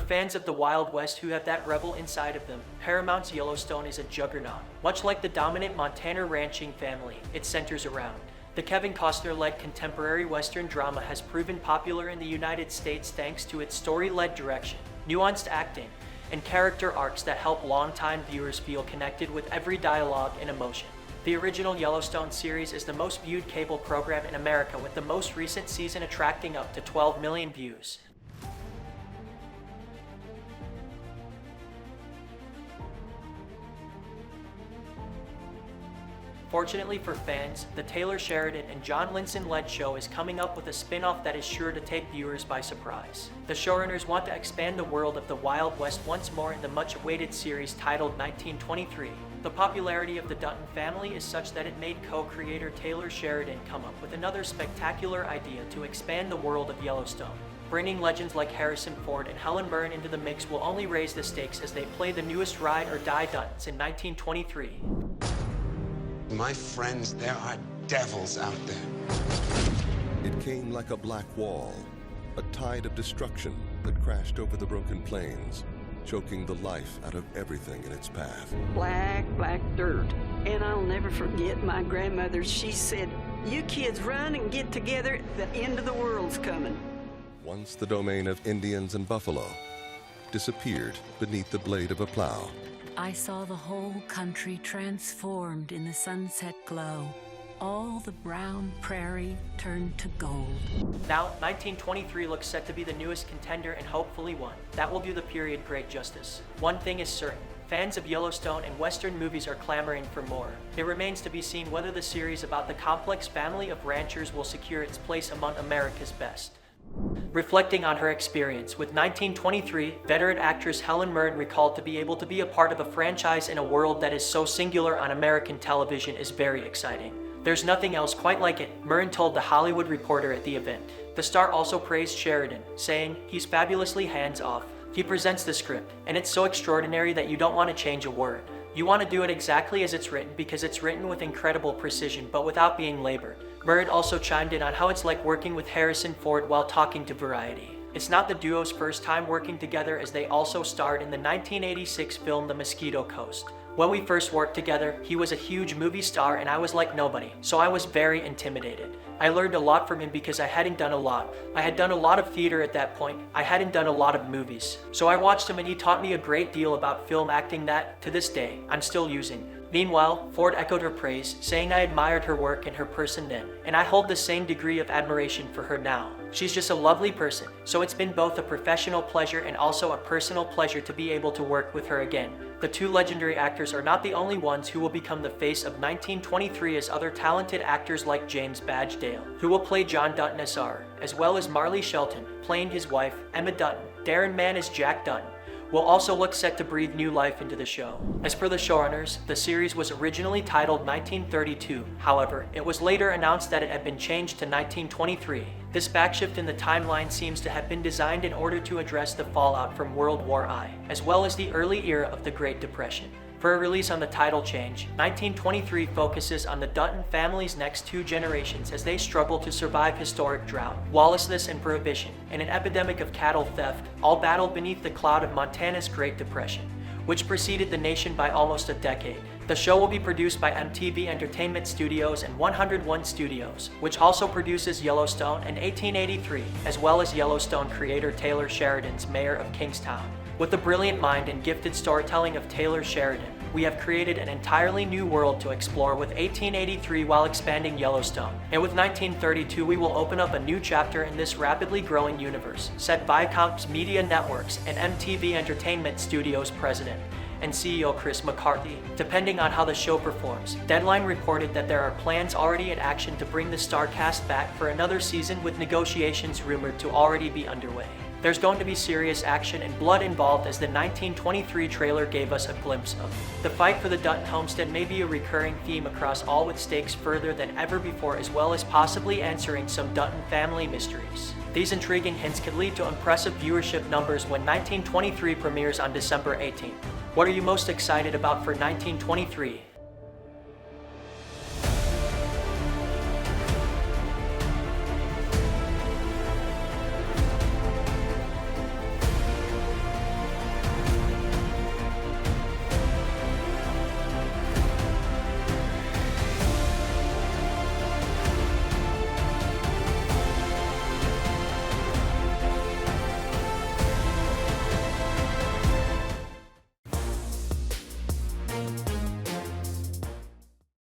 fans of the Wild West who have that rebel inside of them, Paramount's Yellowstone is a juggernaut. Much like the dominant Montana ranching family it centers around, the Kevin Costner-led contemporary Western drama has proven popular in the United States thanks to its story-led direction, nuanced acting, and character arcs that help longtime viewers feel connected with every dialogue and emotion. The original Yellowstone series is the most viewed cable program in America, with the most recent season attracting up to 12 million views. Fortunately for fans, the Taylor Sheridan and John Linson-led show is coming up with a spin-off that is sure to take viewers by surprise. The showrunners want to expand the world of the Wild West once more in the much-awaited series titled 1923. The popularity of the Dutton family is such that it made co-creator Taylor Sheridan come up with another spectacular idea to expand the world of Yellowstone. Bringing legends like Harrison Ford and Helen Mirren into the mix will only raise the stakes as they play the newest ride or die Duttons in 1923. My friends, there are devils out there. It came like a black wall, a tide of destruction that crashed over the broken plains, choking the life out of everything in its path. Black, black dirt. And I'll never forget my grandmother. She said, "You kids run and get together. The end of the world's coming." Once the domain of Indians and buffalo, disappeared beneath the blade of a plow. I saw the whole country transformed in the sunset glow. All the brown prairie turned to gold. Now, 1923 looks set to be the newest contender and hopefully one that will do the period great justice. One thing is certain. Fans of Yellowstone and Western movies are clamoring for more. It remains to be seen whether the series about the complex family of ranchers will secure its place among America's best. Reflecting on her experience with 1923, veteran actress Helen Mirren recalled to be able to be a part of a franchise in a world that is so singular on American television is very exciting. There's nothing else quite like it, Mirren told The Hollywood Reporter at the event. The star also praised Sheridan, saying, "He's fabulously hands-off. He presents the script, and it's so extraordinary that you don't want to change a word. You want to do it exactly as it's written because it's written with incredible precision but without being labored." Mirren also chimed in on how it's like working with Harrison Ford while talking to Variety. It's not the duo's first time working together, as they also starred in the 1986 film The Mosquito Coast. When we first worked together, he was a huge movie star and I was like nobody, so I was very intimidated. I learned a lot from him because I hadn't done a lot. I had done a lot of theater at that point. I hadn't done a lot of movies. So I watched him and he taught me a great deal about film acting that, to this day, I'm still using. Meanwhile, Ford echoed her praise, saying I admired her work and her person then, and I hold the same degree of admiration for her now. She's just a lovely person, so it's been both a professional pleasure and also a personal pleasure to be able to work with her again. The two legendary actors are not the only ones who will become the face of 1923, as other talented actors like James Badge Dale, who will play John Dutton as well as Marley Shelton, playing his wife, Emma Dutton, Darren Mann as Jack Dutton, will also look set to breathe new life into the show. As for the showrunners, the series was originally titled 1932. However, it was later announced that it had been changed to 1923. This backshift in the timeline seems to have been designed in order to address the fallout from World War I, as well as the early era of the Great Depression. For a release on the title change, 1923 focuses on the Dutton family's next two generations as they struggle to survive historic drought, lawlessness and prohibition, and an epidemic of cattle theft, all battled beneath the cloud of Montana's Great Depression, which preceded the nation by almost a decade. The show will be produced by MTV Entertainment Studios and 101 Studios, which also produces Yellowstone and 1883, as well as Yellowstone creator Taylor Sheridan's Mayor of Kingstown. With the brilliant mind and gifted storytelling of Taylor Sheridan, we have created an entirely new world to explore with 1883 while expanding Yellowstone. And with 1932, we will open up a new chapter in this rapidly growing universe, said Viacom's Media Networks and MTV Entertainment Studios president and CEO Chris McCarthy. Depending on how the show performs, Deadline reported that there are plans already in action to bring the star cast back for another season, with negotiations rumored to already be underway. There's going to be serious action and blood involved, as the 1923 trailer gave us a glimpse of. The fight for the Dutton homestead may be a recurring theme across all, with stakes further than ever before, as well as possibly answering some Dutton family mysteries. These intriguing hints could lead to impressive viewership numbers when 1923 premieres on December 18th. What are you most excited about for 1923?